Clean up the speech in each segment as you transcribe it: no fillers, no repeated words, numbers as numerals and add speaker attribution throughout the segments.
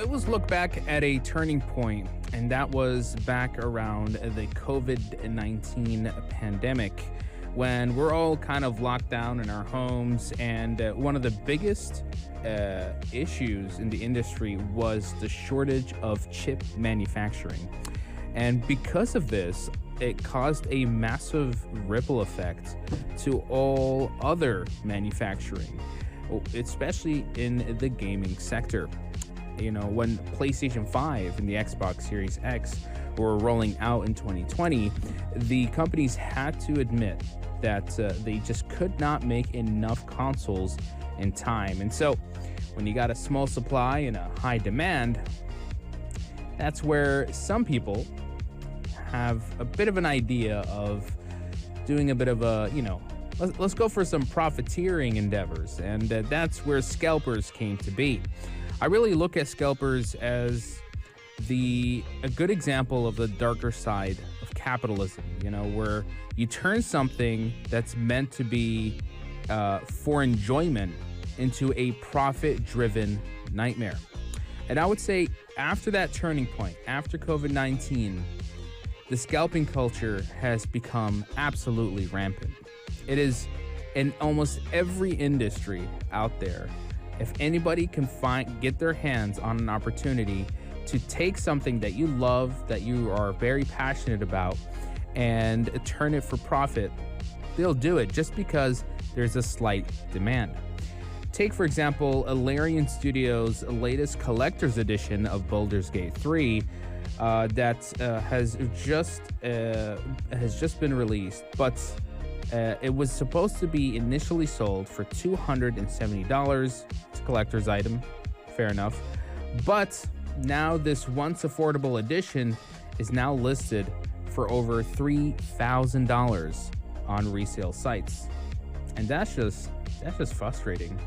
Speaker 1: I always look back at a turning point, and that was back around the COVID-19 pandemic when we're all kind of locked down in our homes. And one of the biggest issues in the industry was the shortage of chip manufacturing. And because of this, it caused a massive ripple effect to all other manufacturing, especially in the gaming sector. You know, when PlayStation 5 and the Xbox Series X were rolling out in 2020, the companies had to admit that they just could not make enough consoles in time. And so when you got a small supply and a high demand, that's where some people have a bit of an idea of doing a bit of a, let's go for some profiteering endeavors. And that's where Scalpers came to be. I really look at Scalpers as a good example of the darker side of capitalism, where you turn something that's meant to be for enjoyment into a profit-driven nightmare. And I would say after that turning point, after COVID-19, the scalping culture has become absolutely rampant. It is in almost every industry out there. If anybody can get their hands on an opportunity to take something that you love, that you are very passionate about, and turn it for profit, they'll do it just because there's a slight demand. Take, for example, Larian Studios' latest collector's edition of Baldur's Gate 3 that has just been released, but it was supposed to be initially sold for $270. It's a collector's item, fair enough. But now this once affordable edition is now listed for over $3,000 on resale sites. And that's just frustrating.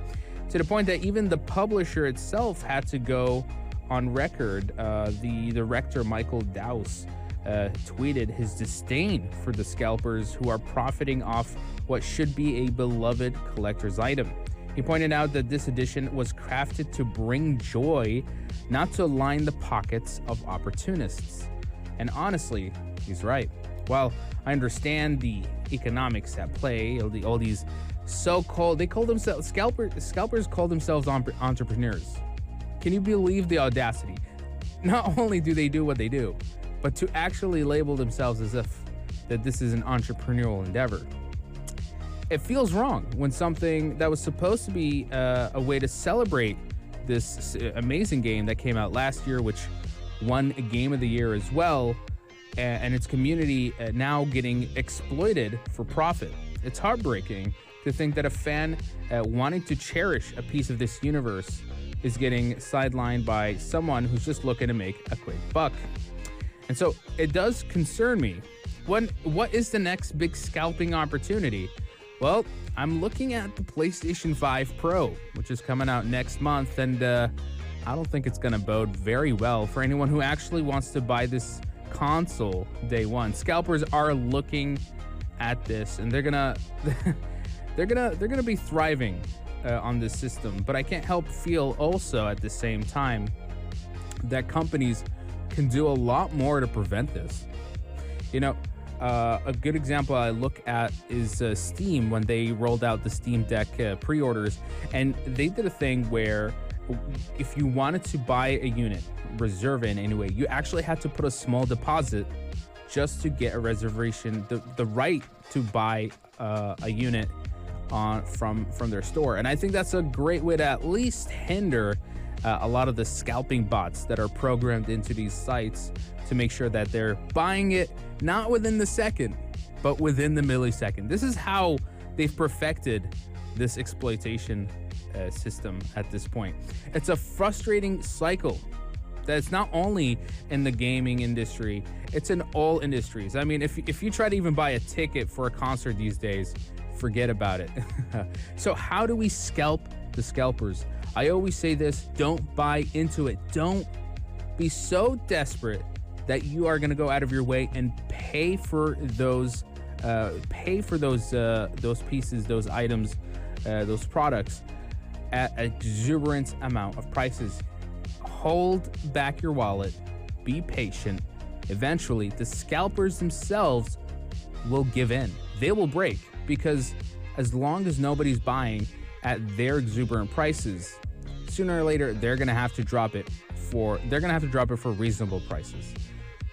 Speaker 1: To the point that even the publisher itself had to go on record. The director, Michael Dowse, tweeted his disdain for the scalpers who are profiting off what should be a beloved collector's item. He pointed out that this edition was crafted to bring joy, not to line the pockets of opportunists. And honestly, he's right. While I understand the economics at play, all these so-called, they call themselves scalpers call themselves entrepreneurs. Can you believe the audacity? Not only do they do what they do, but to actually label themselves as if that this is an entrepreneurial endeavor. It feels wrong when something that was supposed to be a way to celebrate this amazing game that came out last year, which won a Game of the Year as well, and its community now getting exploited for profit. It's heartbreaking to think that a fan wanting to cherish a piece of this universe is getting sidelined by someone who's just looking to make a quick buck. And so it does concern me. What is the next big scalping opportunity? Well, I'm looking at the PlayStation 5 Pro, which is coming out next month, and I don't think it's going to bode very well for anyone who actually wants to buy this console day one. Scalpers are looking at this, and they're gonna be thriving on this system. But I can't help feel also at the same time that companies can do a lot more to prevent this. A good example I look at is Steam when they rolled out the Steam Deck pre-orders, and they did a thing where if you wanted to buy a unit, reserve it anyway, you actually had to put a small deposit just to get a reservation, the right to buy a unit from their store. And I think that's a great way to at least hinder a lot of the scalping bots that are programmed into these sites to make sure that they're buying it not within the second, but within the millisecond. This is how they've perfected this exploitation system at this point. It's a frustrating cycle that's not only in the gaming industry, it's in all industries. I mean, if you try to even buy a ticket for a concert these days, forget about it. So how do we scalp the scalpers? I always say this, don't buy into it. Don't be so desperate that you are going to go out of your way and pay for those pieces, those items, those products at an exuberant amount of prices, hold back your wallet, be patient. Eventually, the scalpers themselves will give in. They will break, because as long as nobody's buying at their exuberant prices, sooner or later they're gonna have to drop it for reasonable prices.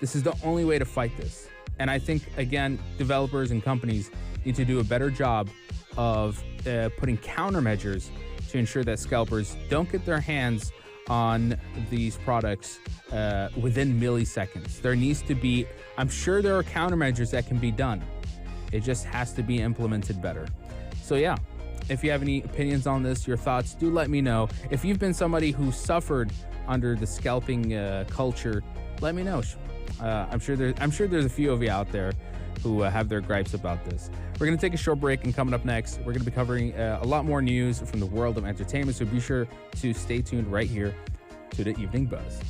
Speaker 1: This is the only way to fight this. And I think, again, developers and companies need to do a better job of putting countermeasures to ensure that scalpers don't get their hands on these products within milliseconds. There needs to be, I'm sure there are countermeasures that can be done. It just has to be implemented better. So yeah, if you have any opinions on this, your thoughts, do let me know. If you've been somebody who suffered under the scalping culture, let me know. I'm sure there's a few of you out there who have their gripes about this. We're going to take a short break, and coming up next, we're going to be covering a lot more news from the world of entertainment, so be sure to stay tuned right here to the Evening Buzz.